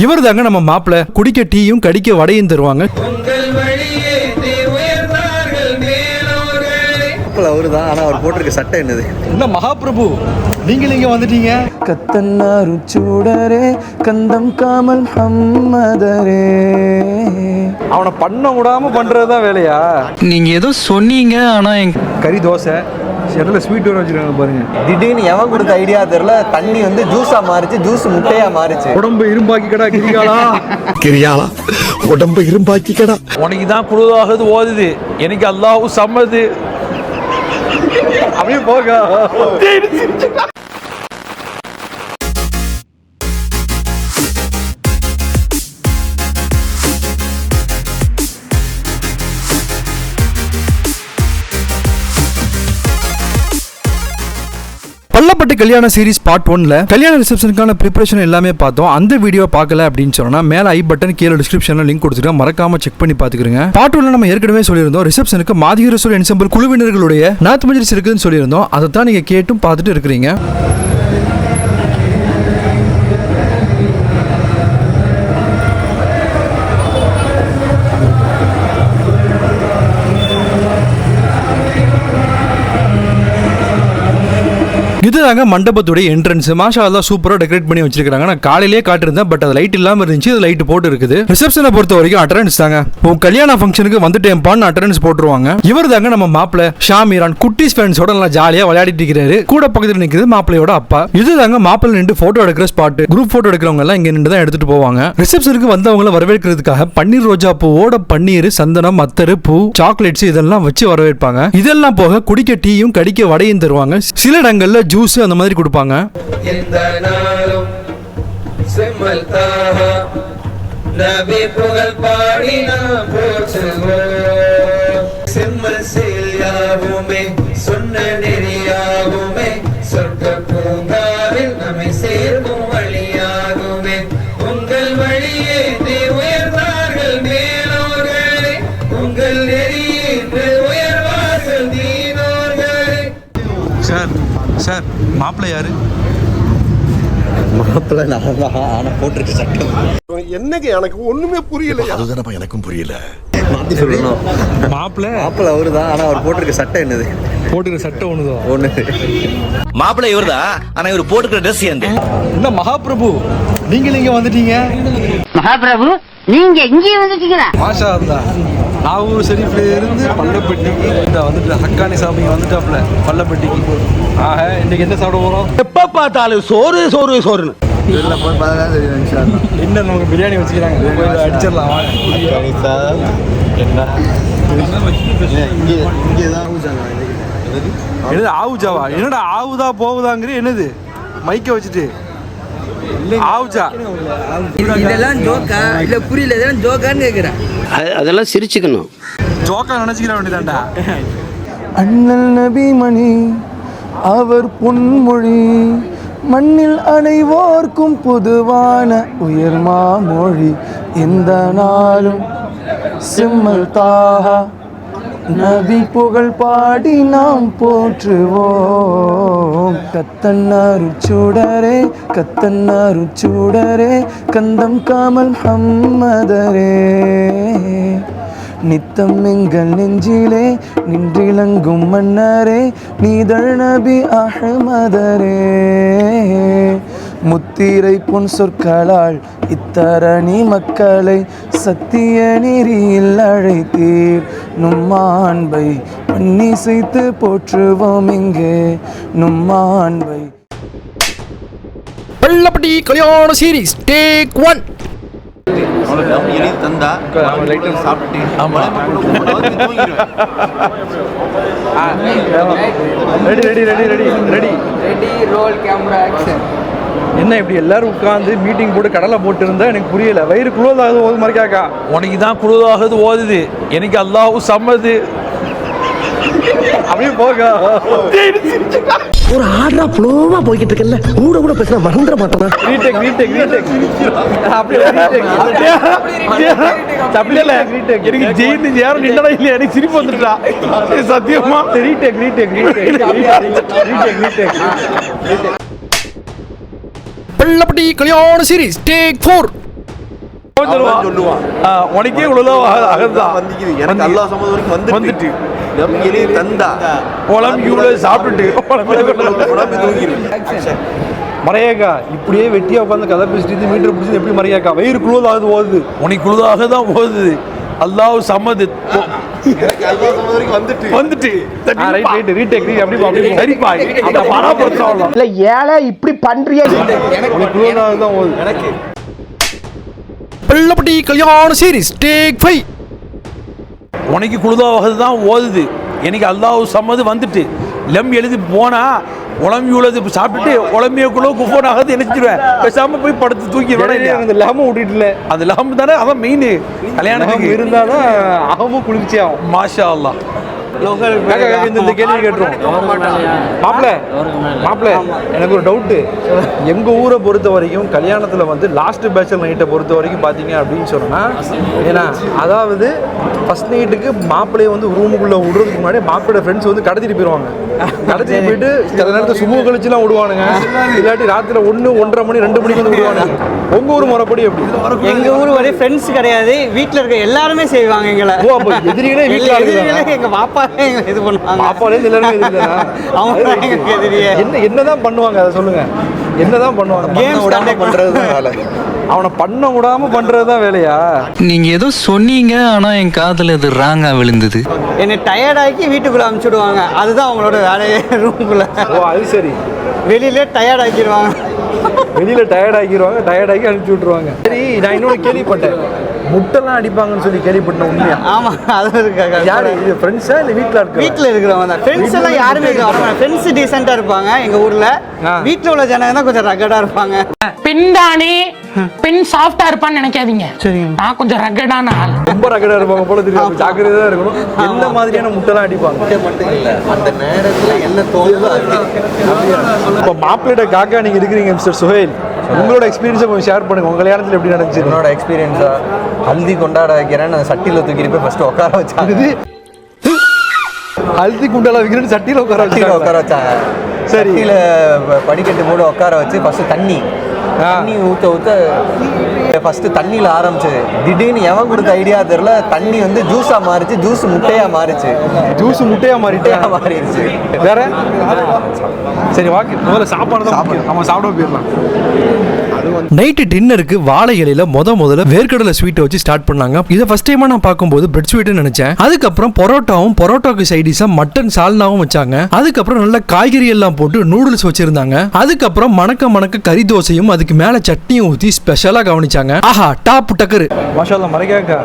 இவர் தாங்க நம்ம மாப்பிள்ள. குடிக்க டீயும் கடிக்க வடையும் தருவாங்க. அவருதான், ஆனா அவர் போட்டிருக்க சட்டை என்னது? என்ன மகாபிரபு, நீங்க இங்க வந்துட்டீங்க? கத்தன்னாரு சூடரே கந்தம் காமல் ஹம்மதரே. அவனை பண்ண விடாம பண்றதுதான் வேலையா? நீங்க ஏதோ சொன்னீங்க, ஆனா கறி தோசை செடல ஸ்வீட் ஒன்று வச்சிருக்காங்க பாருங்க. திடீர்னு எவன் கொடுத்த ஐடியா தெரியல, தண்ணி வந்து ஜூஸா மாறிச்சு, ஜூஸ் முட்டையா மாறிச்சு. உடம்பு இரும்பாக்கிக்கடா கிரிகாலா. கிரியாலா உடம்பு இரும்பாக்கிக்கடா. உனக்கு தான் குழுதாகுது ஓதுது, எனக்கு அல்லாஹ் சம்மது. அப்படியே போக. பள்ளப்பட்டு கல்யாண சீரிஸ் பார்ட் 1ல கல்யாண ரிசப்ஷனுக்கான ப்ரிப்பரேஷன் எல்லாமே பார்த்தோம். அந்த வீடியோ பார்க்கல அப்படின்னு சொன்னா மேல ஐ பட்டன் கீழே டிஸ்கிரிப்ஷன்ல லிங்க் கொடுத்துருக்கேன், மறக்காம செக் பண்ணி பாத்துக்கிறீங்க. பார்ட் 1ல நம்ம ஏற்கனவே சொல்லியிருந்தோம் ரிசப்ஷனுக்கு மாதிகி ரசூல் என்செம்பிள் குழுவினர்களுடைய நாத் மஜ்லிஸ் இருக்குன்னு சொல்லியிருந்தோம். அதை தான் நீங்க கேட்டும் பார்த்துட்டு இருக்கிறீங்க. இதுதாங்க மண்டபத்துடைய என்ட்ரன்ஸ். மாஷா அல்லாஹ் சூப்பரா டெக்கரேட் பண்ணி வச்சிருக்காங்க. நான் காலையிலேயே காட்டிருந்தேன், பட் அது லைட் இல்லாம இருந்துச்சு, அது லைட் போட்டு இருக்குது. ரிசப்ஷனை பொறுத்த வரைக்கும் அட்டெண்டன்ஸ் தாங்க. உன் கல்யாண ஃபங்க்ஷனுக்கு வந்துட்டேன்பான்னு அட்டெண்டன்ஸ் போட்டுருவாங்க. இவர் தாங்க நம்ம மாப்பிள்ள ஷாமிரான். குட்டிஸ் ஃபேன்ஸோட நல்லா ஜாலியா விளையாடிட்டு இருக்கிறாரு. கூட பக்கத்தில் நிற்கிறது மாப்பிள்ளையோட அப்பா. இதுதாங்க மாப்பிள்ளை நின்று போட்டோ எடுக்கிற ஸ்பாட். குரூப் போட்டோ எடுக்கிறவங்க எல்லாம் இங்க நின்று தான் எடுத்துட்டு போவாங்க. ரிசப்ஷனுக்கு வந்தவங்களை வரவேற்கிறதுக்காக பன்னீர் ரோஜா பூவோட பன்னீர், சந்தனம், மத்தரு, பூ, சாக்லேட்ஸ் இதெல்லாம் வச்சு வரவேற்பாங்க. இதெல்லாம் போக குடிக்க டீயும் கடிக்க வடையும் தருவாங்க. சில இடங்கள்ல ஜூஸ் அந்த மாதிரி கொடுப்பாங்க. இந்த நாளும் செம்மல் தாஹா நபி புகழ் பாடி நாம் போற்றுவோம். செம்மல் செயல்யாவுமே சொன்ன நெறியாகுமே, சொர்க்க பூங்காவில் நம்மை சேர்க்கும் வழியாகுமே. உங்கள் வழியே உயர்ந்தார்கள் மேலோர்களே, உங்கள் நெறியே உயர்வார்கள் தீனோர்களே. சார் மாப்பிள்ளை யாரு? மாப்பிள்ள நான் தான், ஆனா போட்டிருக்க சட்டை என்னங்க எனக்கு ஒண்ணுமே புரியல. அதுதானப்பா எனக்கும் புரியல. மாத்தி சொல்லணும். மாப்பிள்ள அவருதான், ஆனா அவர் போட்டிருக்க சட்டை என்னது? போட்டுக்கிற சட்டை ஒண்ணுதான். ஒண்ணு மாப்பிள்ளை இவர்தான், ஆனா இவர் போட்டுக்கிற ட்ரெஸ் எந்த? என்ன மகாபிரபு, நீங்க இங்க வந்துட்டீங்க? மகாபிரபு நீங்க இங்கே வந்துட்டீங்களா? மாஷா அல்லாஹ். நாகூர் ஷெரீஃப்ல இருந்து பள்ளப்பட்டிக்கு வந்துட்டு ஹக்கானி சாப்பிங்க வந்துட்டாப்ல பள்ளப்பட்டிக்கு. ஆக இன்னைக்கு என்ன சாப்பிட போறோம்? எப்ப பார்த்தாலும் சோறு சோறு சோறுன்னு. இதுல போய் பார்த்தா தெரியும் இன்ஷா அல்லாஹ். என்ன நமக்கு பிரியாணி வச்சுக்கிறாங்க, போய் அடிச்சிடலாம் வாங்க. என்ன இங்கே தான் என்னது ஆவுஜாவா? என்னடா ஆவுதா போகுதாங்கிற என்னது மைக்க வச்சுட்டு ஆவுஜா? இதெல்லாம் ஜோக்கா இல்ல புரியல, இதெல்லாம் ஜோக்கான்னு கேக்குறேன். அதெல்லாம் சிரிச்சுக்கணும். ஜோக்கா நினைச்சுக்கிற வேண்டியதாண்டா. அண்ணல் நபி மணி அவர் பொன்மொழி, மண்ணில் அனைவோர்க்கும் பொதுவான உயர்மா மொழி. எந்த நாளும் செம்மல் தாஹா நபி புகழ் பாடி நாம் போற்றுவோம். கத்தன்னாரு சூடரே கத்தன்னாரு சூடரே கந்தம் காமல் ஹம்மதரே. நித்தம் எங்கள் நெஞ்சிலே நின்றிலங்கும் மன்னரே, நீதழ் நபி அஹ்மதரே. முத்திரை பொன் சொற்களால் இத்தரணி மக்களை சத்திய நெறியில் அழைத்தீர். நும்மாண்பை மன்னிசைத்து போற்றுவோம் இங்கே நும்மாண்பை. பள்ளப்பட்டி கல்யாண சீரிஸ் டேக் 1. தந்தா சாப்பிட்டு என்ன இப்படி எல்லாரும் உட்காந்து மீட்டிங் போட்டு கடலை போட்டு இருந்தா எனக்கு புரியல. வயிறு குளோதாகுது ஓது மாதிரி கேக்கா. உனக்கு தான் குழுதாகுது ஓதுது, எனக்கு அல்லாஹ் சம்மது. அப்படியே போக. ஒரு ஆர்டரா ஃப்ளோவா போய்கிட்டு இருக்கல, கூட கூட பேசினா மறந்துட மாட்டேனா? ரீடேக் அப்படியே அப்படியே எனக்கு ஜெயின்னு யாரும் நின்றா இல்லையா, எனக்கு சிரிப்பு வந்துட்டா சத்தியமா. ரீடேக் பள்ளப்பட்டி கல்யாண சீரிஸ் டேக் 4. சொல்லுவான். உனக்கே இவ்வளவு அகந்தான் வந்துக்குது. எனக்கு அல்லாஹ் சம்மதம் வரைக்கும் வந்துட்டு எலி தந்தா குழம்பு இவ்வளவு சாப்பிட்டுட்டு உடம்பு தூங்கிடு. மறையாக்கா இப்படியே வெட்டியா உட்காந்து கதை பேசிட்டு மீட்டர் பிடிச்சி எப்படி மறையாக்கா வயிறு குழுவது ஆகுது ஓடுது. உனக்குள்ளதாக தான் போகுது. அல்லாஹ் சம்மது எனக்கு அல்லாஹ் சம்மதம் வரைக்கும் வந்துட்டு ரைட் ரீடேக் அப்படி சரிப்பா அந்த பராபரத்தம் இல்ல ஏழை இப்படி பண்றியா? தான் ஓடுது. எனக்கு பள்ளப்பட்டி கல்யாண சீரிஸ் டேக் 5. உனக்கு குழுதாக தான் ஓதுது. எனக்கு அல்லாஹ் சம்மது வந்துட்டு லெம் எழுதி போனா உளம்பி உள்ளது சாப்பிட்டுட்டு உளம்பியக்குள்ள குஃபோன் ஆகுது நினைச்சிருவேன். பேசாம போய் படுத்து தூக்கி அந்த லாம விட்டுட்டுல அது லாம்பு தானே. அதான் மெயின் கல்யாணத்துக்கு இருந்தாதான் அகமும் குளிர்ச்சி ஆகும். மாஷா அல்லாஹ். இந்த கேள்வி கேட்டுரும். மாப்பிள்ள எனக்கு ஒரு டவுட்டு. எங்க ஊரை பொறுத்த வரைக்கும் கல்யாணத்துல வந்து லாஸ்ட் பேச்சல் நைட்டை பொறுத்த வரைக்கும் பாத்தீங்க அப்படின்னு சொன்னா, ஏன்னா அதாவது ஃபர்ஸ்ட் நைட்டுக்கு மாப்பிள்ளைய வந்து ரூமுக்குள்ள விடுறதுக்கு முன்னாடி மாப்பிள்ளோட ஃப்ரெண்ட்ஸ் வந்து கடத்திட்டு போயிடுவாங்க. கடத்திட்டு போயிட்டு சில நேரத்தில் சுமூக கழிச்சுலாம் விடுவானுங்க. இல்லாட்டி ராத்திரி 1, 1:30 மணி 2 மணிக்கு வந்து விடுவானுங்க. உங்க ஊர் முறைப்படி எப்படி? எங்க ஊர் வரை ஃப்ரெண்ட்ஸ் கிடையாது, வீட்ல இருக்க எல்லாருமே செய்வாங்க எங்களை. ஓ அப்ப எதிரிகளே வீட்டுல எதிரிகளே எங்க பாப்பா எங்களை இது பண்ணுவாங்க. பாப்பாலே எல்லாருமே எதிரிதானா? அவங்க தான் எங்களுக்கு எதிரியே. என்னதான் பண்ணுவாங்க அதை சொல்லுங்க. என்னதான் பண்ணுவாங்க? கேம்ஸ் விடாம பண்றதுதான் வேலை. அவனை பண்ண விடாம பண்றதுதான் வேலையா? நீங்க ஏதோ சொன்னீங்க, ஆனா என் காதுல அது ராங்கா விழுந்தது. என்னை டயர்டாக்கி வீட்டுக்குள்ள அனுப்பிச்சுடுவாங்க. அதுதான் அவங்களோட வேலையே. ரூமுக்குள்ள ஓ அது சரி. வெளியிலே டயர்ட் ஆக்கிடுவாங்க. வெளியில டயர்ட் ஆக்கி அனுப்பிச்சு விட்டுருவாங்க. சரி, நான் இன்னொன்று கேள்விப்பட்டேன். முட்டைலாம் அடிப்பாங்கன்னு சொல்லி கேள்விப்பட்டேன். உண்மையா? ஆமா, அது இருக்காங்க. யாரு இது? ஃப்ரெண்ட்ஸா இல்ல வீட்ல இருக்க? வீட்ல இருக்கிறவங்க தான். ஃப்ரெண்ட்ஸ் எல்லாம் யாருமே இருக்க மாட்டாங்க. ஃப்ரெண்ட்ஸ் டீசெண்டா இருப்பாங்க எங்க ஊர்ல. வீட்ல உள்ள ஜனங்க தான் கொஞ்சம் ரகடா இருப்பாங்க. பெண் தானே, பெண் சாஃப்டா இருப்பான்னு நினைக்காதீங்க. நான் கொஞ்சம் ரகடான ஆள். ரொம்ப ரகடா இருப்பாங்க போல தெரியும். ஜாக்கிரதையா இருக்கணும். எந்த மாதிரியான முட்டைலாம் அடிப்பாங்க? மட்டும் இல்ல, அந்த நேரத்துல என்ன தோணுதோ அது. இப்போ மாப்பிள்ளையோட காக்கா நீங்க இருக்கிறீங்க மிஸ்டர் சுஹேல். உங்களோட எக்ஸ்பீரியன்ஸை கொஞ்சம் ஷேர் பண்ணுங்க. உங்க கல்யாணத்துல எப்படி நடந்துச்சு? என்னோட எக்ஸ்பீரியன்ஸா, ஹல்தி கொண்டாட வைக்கிறேன்னு அந்த சட்டியில தூக்கிட்டு போய் ஃபர்ஸ்ட் உட்கார வச்சாங்க. ஹல்தி குண்டால வைக்கிறேன்னு சட்டியில உட்கார வச்சாங்க. சரி, சட்டியில படிக்கட்டு மூட உட்கார வச்சு ஃபர்ஸ்ட் தண்ணி ஊத்த ஃபர்ஸ்ட் தண்ணியில ஆரம்பிச்சது. திடீர்னு எவன் கொடுத்த ஐடியா தெரியல, தண்ணி வந்து ஜூஸா மாறிச்சு, ஜூஸ் முட்டையா மாறிச்சு. ஜூஸ் முட்டையா மாறிடுச்சு. வேற சரி, வாக்கி முதல்ல சாப்பாடு தான் சாப்பிடும். நம்ம சாப்பிட போயிடலாம். நைட்டு டின்னருக்கு வாழை இலையில முதல்ல வேர்க்கடலை ஸ்வீட்டை வச்சு ஸ்டார்ட் பண்ணாங்க. இதை ஃபர்ஸ்ட் டைமா நான் பார்க்கும்போது பிரெட் ஸ்வீட்னு நினைச்சேன். அதுக்கப்புறம் பரோட்டாவுக்கு சைடிஸா மட்டன் சால்னாவும் வச்சாங்க. அதுக்கப்புறம் நல்ல காய்கறி எல்லாம் போட்டு நூடுல்ஸ் வச்சிருந்தாங்க. அதுக்கப்புறம் மணக்க கறி தோசையும் அதுக்கு மேல சட்னியும் ஊத்தி ஸ்பெஷலா கவனிச்சாங்க. ஆஹா, டாப் டக்கரு. மாஷா அல்லாஹ். மறைக்காக்கா,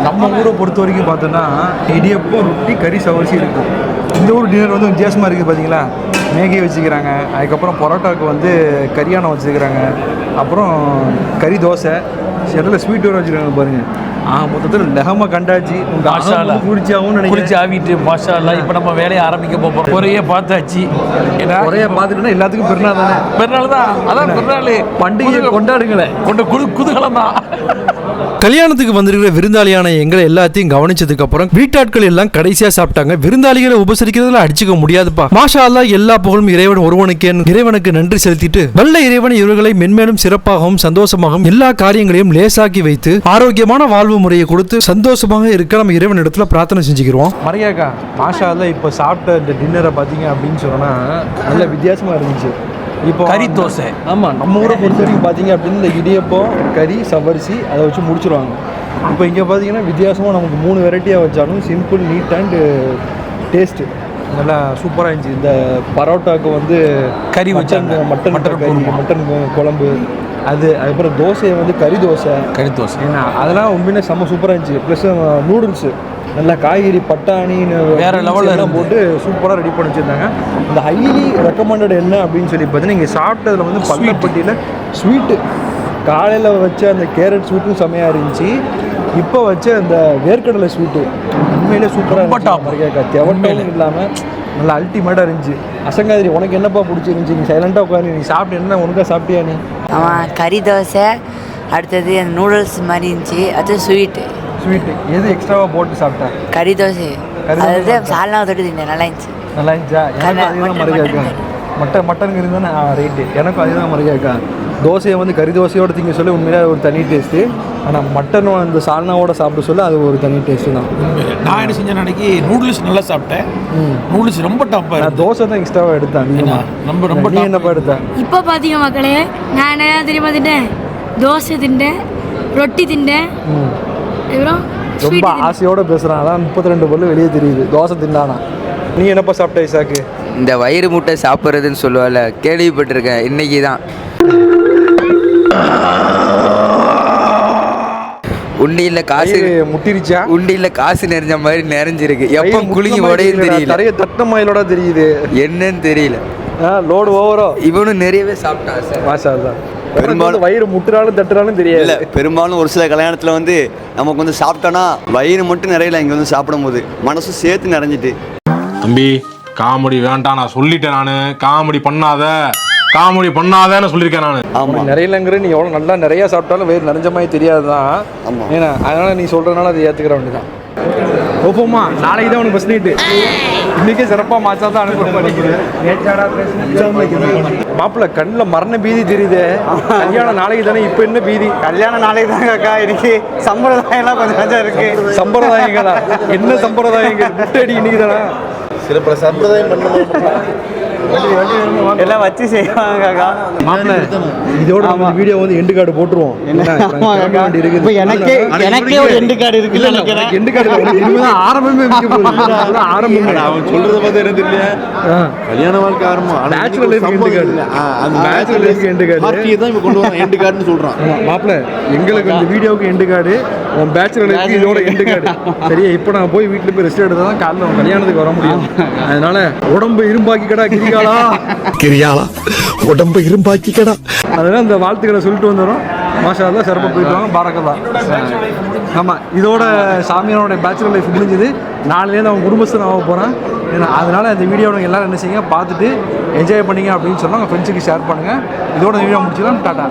நம்ம ஊரை பொறுத்த வரைக்கும் பார்த்தோன்னா இடியப்பம், ரொட்டி, கறி, சவரிசி இருக்கும். இந்த ஊர் டின்னர் வந்து வித்தியாசமாக இருக்குது. பார்த்தீங்களா, மேகி வச்சுக்கிறாங்க. அதுக்கப்புறம் பரோட்டாவுக்கு வந்து கரியானம் வச்சுக்கிறாங்க. அப்புறம் கறி தோசை, இடையில ஸ்வீட் வர வச்சுருக்காங்க பாருங்கள். மொத்தத்தில் லெஹமா கண்டாச்சு. குளிச்சாவும் குளிச்சு ஆவிட்டு மாஷா அல்லாஹ். இப்போ நம்ம வேலையை ஆரம்பிக்க போகிறோம். குறைய பார்த்தாச்சு. குறைய பார்த்துட்டுனா எல்லாத்துக்கும் பெருநாள் தானே. பெருநாள் தான். அதான் பெருநாள் பண்டிகையை கொண்டாடுங்களேன். குதூகலம் தான். கல்யாணத்துக்கு வந்திருக்கிற விருந்தாளியான எங்களை எல்லாத்தையும் கவனிச்சதுக்கு அப்புறம் வீட்டாட்கள் எல்லாம் கடைசியா சாப்பிட்டாங்க. விருந்தாளிகளை உபசரிக்கிறதுல அடிச்சுக்க முடியாதுப்பா. மாஷா அல்லாஹ். எல்லா புகழும் இறைவன் ஒருவனுக்கே. இறைவனுக்கு நன்றி செலுத்திட்டு வல்ல இறைவன் இவர்களை மென்மேலும் சிறப்பாகவும் சந்தோஷமாகவும் எல்லா காரியங்களையும் லேசாக்கி வைத்து ஆரோக்கியமான வாழ்வு முறையை கொடுத்து சந்தோஷமாக இருக்க நம்ம இறைவன் இடத்துல பிரார்த்தனை செஞ்சுக்கிறோம். மரியாக்கா, மாஷா அல்லாஹ். இப்போ சாப்பிட்ட இந்த டின்னரை பார்த்தீங்க அப்படின்னு சொன்னா நல்ல வித்தியாசமா இருந்துச்சு. இப்போ கறி தோசை. ஆமாம், நம்ம ஊரை பொறுத்த வரைக்கும் பார்த்தீங்க அப்படின்னு இந்த இடியப்பம், கறி, சவரிசி அதை வச்சு முடிச்சிருவாங்க. இப்போ இங்கே பார்த்தீங்கன்னா வித்தியாசமாக நமக்கு 3 வெரைட்டியாக வச்சாலும் சிம்பிள், நீட் அண்ட் டேஸ்ட்டு நல்லா சூப்பராக இருந்துச்சு. இந்த பரோட்டாவுக்கு வந்து கறி வச்சாங்க, மட்டன் குழம்பு, அதுக்கப்புறம் தோசையை வந்து கறி தோசை. ஏன்னா அதெல்லாம் உண்மையிலே செம்ம சூப்பராக இருந்துச்சு. ப்ளஸ் நூடுல்ஸு நல்லா காய்கறி, பட்டாணி வேற லெவலில் போட்டு சூப்பராக ரெடி பண்ணி வச்சுருந்தாங்க. இந்த ஹைலி ரெக்கமெண்டட் என்ன அப்படின்னு சொல்லி பார்த்தீங்கன்னா, இங்கே சாப்பிட்டதில் வந்து பள்ளப்பட்டியில் ஸ்வீட்டு காலையில் வச்ச அந்த கேரட் ஸ்வீட்டும் செம்மையாக இருந்துச்சு. இப்போ வச்ச அந்த வேர்க்கடலை ஸ்வீட்டு உண்மையிலே சூப்பராக இருந்துச்சு. தெவட்டம் இல்லாமல் நல்லா அல்டிமேட்டாக இருந்துச்சு. அசங்காதிரி, உனக்கு என்னப்பா பிடிச்சிருந்துச்சி? நீ சைலண்டாக உட்காந்து நீ சாப்பிட்டு என்ன உனக்கா சாப்பிட்டியா நீ? ஆமாம், கறி தோசை, அடுத்தது அந்த நூடுல்ஸ் மாதிரி இருந்துச்சு. அது ஸ்வீட்டு எது எக்ஸ்ட்ராவாக போட்டு சாப்பிட்டேன்? கறி தோசை. அதாவது சால்னா தொட்டு தின்னேன். நல்லா இருந்துச்சு. எனக்கு அதுதான் மரியாதைக்கா. மட்டனுக்கு இருந்தால் ரைட்டு. எனக்கும் அதுதான் மரியாதைக்கா. தோசையை வந்து கறி தோசையோடு திங்க சொல்லி உண்மையிலே ஒரு தனி டேஸ்ட்டு. ஆனால் மட்டன் அந்த சால்னாவோட சாப்பிட சொல்ல அது ஒரு தனி டேஸ்ட்டு தான். நான் என்ன செஞ்சேன் அன்னைக்கு நூடுல்ஸ் நல்லா சாப்பிட்டேன். நூடுல்ஸ் ரொம்ப டாப்பாக நான் தோசை தான் எக்ஸ்ட்ராவாக எடுத்தேன். ரொம்ப நீ என்னப்பா எடுத்தேன்? இப்போ பார்த்தீங்க மக்களே, நான் என்ன தெரியுமா திண்டேன்? தோசை திண்டேன், ரொட்டி திண்டேன், அப்புறம் ரொம்ப ஆசையோடு பேசுகிறான். அதான் 32 பல்லு வெளியே தெரியுது. தோசை தின்னானா? நீ என்னப்பா சாப்பிட்ட இசாக்கு? இந்த வயிறு முட்டை சாப்பிட்றதுன்னு சொல்லுவாள், கேள்விப்பட்டிருக்கேன். இன்னைக்கு தான் உண்டியில் காசு முட்டிருச்சா? உண்டியில் காசு நிறைஞ்ச மாதிரி நிறைஞ்சிருக்கு. எப்போ குலுங்கி உடையும் தெரியல. நிறைய தட்ட மயிலோட தெரியுது. என்னன்னு தெரியல. லோடு ஓவரோ. இவனும் நிறையவே சாப்பிட்டான் சார். மாஷா அல்லாஹ். பெரும்பாலும் வயிறு முட்டுறாலும் தட்டுறாலும் தெரியல. பெரும்பாலும் ஒரு சில கல்யாணத்தில் வந்து நமக்கு வந்து சாப்பிட்டோன்னா வயிறு மட்டும் நிறையல, இங்கே வந்து சாப்பிடும்போது மனசு சேர்த்து நிறைஞ்சிட்டு. தம்பி காமெடி வேண்டாம், நான் சொல்லிட்டேன். நான் காமெடி பண்ணாதேன்னு சொல்லியிருக்கேன் நான். ஆமாம், நிறையலங்கிற நீ எவ்வளோ நல்லா நிறையா சாப்பிட்டாலும் வயிறு நிறைஞ்ச மாதிரி தெரியாது தான். ஆமாம், ஏன்னா அதனால் நீ சொல்கிறதுனால அதை ஏற்றுக்கிற வேண்டியதான். ஓப்போம்மா, நாளைக்கு தான் உனக்கு பஸ் நைட்டு. இன்றைக்கே சிறப்பாக மாச்சா தான் அனுப்ப மாப்பிள்ள கண்ணில் மரண பீதி தெரியுது. கல்யாணம் நாளைக்கு தானே, இப்போ என்ன பீதி? கல்யாணம் நாளைக்கு தாங்க அக்கா. இன்னைக்கு சம்பிரதாயம்லாம் கொஞ்சம் இருக்கு. சம்பிரதாயங்களா? என்ன சம்பிரதாயங்கள்? முட்டடி இன்னைக்கு தானே சில பல சம்பிரதாயம் பண்ணணும், எல்லாம் வச்சு செய்வாங்க அக்கா. மாப்பிள்ள இதோட நம்ம வீடியோ வந்து எண்டு கார்டு போட்டுருவோம். எனக்கே ஒரு எண்டு கார்டு இருக்குன்னு நினைக்கிறேன். எண்டு கார்டு ஆரம்பமே ஆரம்பம். அவன் சொல்றத பார்த்து என்ன தெரியல, கல்யாண வாழ்க்கை ஆரம்பம் மாப்பிள்ள எங்களுக்கு இந்த வீடியோவுக்கு எண்டு கார்டு, உன் பேச்சுலருக்கு இதோட எண்டு கார்டு. சரியா? இப்போ நான் போய் வீட்டில் போய் ரெஸ்ட் எடுத்தா தான் காலையில் உன் கல்யாணத்துக்கு வர முடியும். அதனால உடம்பு இரும்பாக்கிக்கடா கிரியாளா, உடம்பு இரும்பாக்கிக்கடா. அதனால இந்த வாழ்த்துக்களை சொல்லிட்டு வந்துடும். மாஷா அல்லாஹ், சிறப்பாக போயிட்டு வாங்க. பாரக்கல்லா. ஆமாம், இதோட சாமியானோட பேச்சுலர் லைஃப் முடிஞ்சது. நாளையிலேருந்து அவன் குடும்பஸ்தன் ஆக போகிறான். அதனால் இந்த வீடியோவை எல்லோரும் என்ன செய்யுங்க, பார்த்துட்டு என்ஜாய் பண்ணிங்க அப்படின்னு சொன்னால் உங்கள் ஃப்ரெண்ட்ஸுக்கு ஷேர் பண்ணுங்கள். இதோட வீடியோ முடிச்சுக்கலாம். டாட்டா.